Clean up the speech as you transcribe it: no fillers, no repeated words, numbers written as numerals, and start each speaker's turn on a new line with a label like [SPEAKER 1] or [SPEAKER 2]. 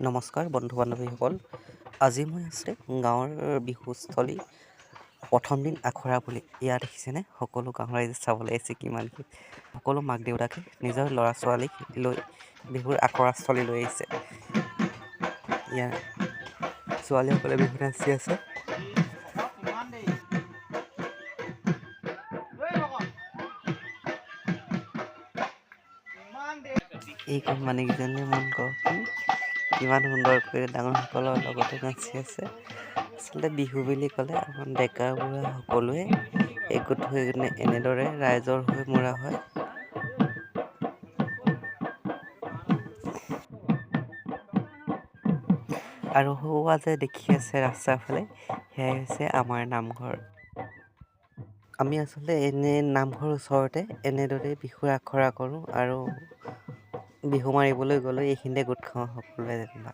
[SPEAKER 1] নমস্কাৰ বন্ধু বান্ধৱীসকল। আজি মই আছে গাঁৱৰ বিহুস্থলী প্ৰথম দিন আখৰা বুলি। ইয়াত দেখিছেনে সকলো গাঁৱৰ ৰাইজে চাবলৈ আহিছে কিমান কি সকলো মাক দেউতাকে নিজৰ ল'ৰা ছোৱালীক লৈ বিহুৰ আখৰাস্থলী লৈ আহিছে। ইয়াৰ ছোৱালীসকলে বিহু নাচি আছে। এই কণমানিকেইজনীয়ে মন কৰকচোন কিমান সুন্দৰকৈ ডাঙৰসকলৰ লগতে নাচি আছে। আচলতে বিহু বুলি ক'লে আমাৰ ডেকা বুঢ়া সকলোৱে একগোট হৈ কিনে এনেদৰে ৰাইজৰ হৈ মৰা হয়। আৰু সৌৱা যে দেখি আছে ৰাস্তাৰ ফালে সেয়াই হৈছে আমাৰ নামঘৰ। আমি আচলতে এনে নামঘৰ ওচৰতে এনেদৰে বিহুৰ আখৰা কৰোঁ আৰু বিহু মাৰিবলৈ গ'লে এইখিনিতে গোট খাওঁ সকলোৱে যেনিবা।